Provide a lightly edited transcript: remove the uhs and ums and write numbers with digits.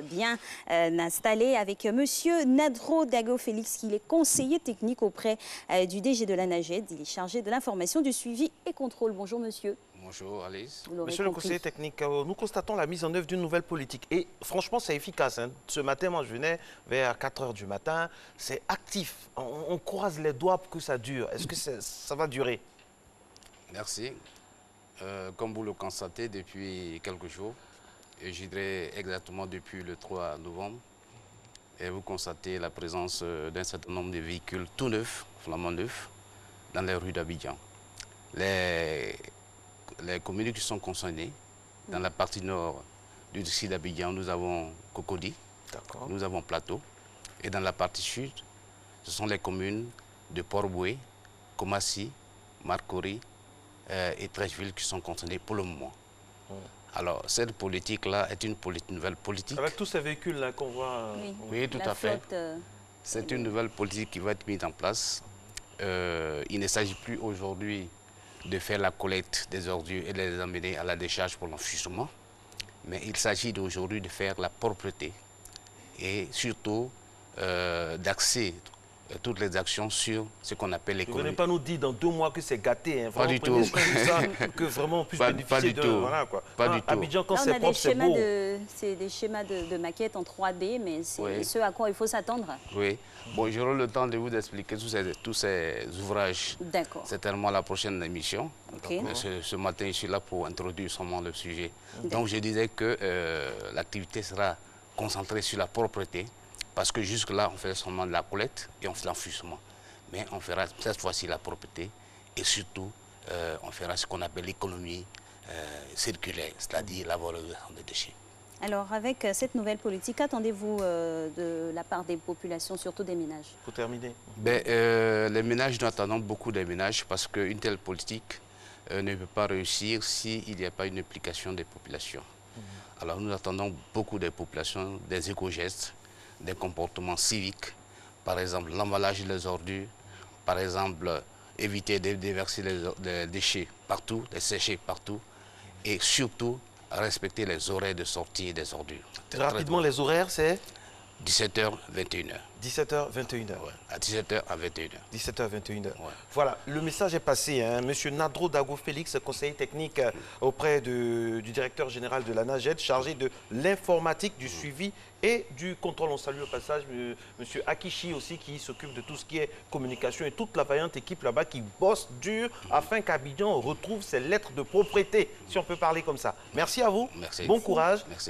bien installé avec Monsieur Nadro Dago Félix, qui est conseiller technique auprès du DG de la NAGED. Il est chargé de l'information, du suivi et contrôle. Bonjour monsieur. Bonjour Alice. Monsieur le conseiller technique, nous constatons la mise en œuvre d'une nouvelle politique et franchement c'est efficace. Hein. Ce matin, moi je venais vers 4 h du matin, c'est actif. On croise les doigts pour que ça dure. Est-ce que ça va durer? Merci. Comme vous le constatez depuis quelques jours, et je dirais exactement depuis le 3 novembre, et vous constatez la présence d'un certain nombre de véhicules tout neufs, flambant neufs, dans les rues d'Abidjan. Les communes qui sont concernées, dans la partie nord du district d'Abidjan, nous avons Cocody, nous avons Plateau, et dans la partie sud, ce sont les communes de Port-Boué, Komassi, Marcory et Trècheville qui sont concernées pour le moment. Alors, cette politique-là est une nouvelle politique. Avec tous ces véhicules-là qu'on voit... Oui, tout à fait. C'est une nouvelle politique qui va être mise en place. Il ne s'agit plus aujourd'hui de faire la collecte des ordures et de les amener à la décharge pour l'enfouissement, mais il s'agit aujourd'hui de faire la propreté et surtout d'axer toutes les actions sur ce qu'on appelle l'économie. Vous ne venez pas nous dire dans 2 mois que c'est gâté. Hein. Pas du tout. Ça, que vraiment on puisse bénéficier de... Voilà, quoi. Pas du tout. Abidjan, quand c'est propre, c'est beau. C'est des schémas de maquettes en 3D, mais c'est ce à quoi il faut s'attendre. Oui. Bon, j'aurai le temps de vous expliquer tous ces ouvrages. D'accord. Certainement la prochaine émission. Okay. Ce matin, je suis là pour introduire seulement le sujet. Donc, je disais que l'activité sera concentrée sur la propreté, parce que jusque-là, on fait seulement de la collecte et on fait l'enfouissement. Mais on fera cette fois-ci la propreté et surtout, on fera ce qu'on appelle l'économie circulaire, c'est-à-dire la valorisation des déchets. Alors, avec cette nouvelle politique, attendez-vous de la part des populations, surtout des ménages? Pour terminer. Les ménages, nous attendons beaucoup des ménages parce qu'une telle politique ne peut pas réussir s'il n'y a pas une implication des populations. Alors, nous attendons beaucoup des populations, des éco-gestes, des comportements civiques, par exemple l'emballage des ordures, par exemple éviter de déverser les déchets partout, les sécher partout, et surtout respecter les horaires de sortie des ordures. Rapidement, les horaires, c'est 17h, 21h. 17h, 21h. Ouais, à 17h à 21h. 17h, 21h. Ouais. Voilà, le message est passé. Hein. Monsieur Nadro Dago Félix, conseiller technique auprès du directeur général de la NAGED, chargé de l'informatique, du suivi et du contrôle. On salue au passage monsieur Akishi aussi, qui s'occupe de tout ce qui est communication et toute la vaillante équipe là-bas qui bosse dur afin qu'Abidjan retrouve ses lettres de propriété, si on peut parler comme ça. Merci à vous. Merci. Bon courage. Merci.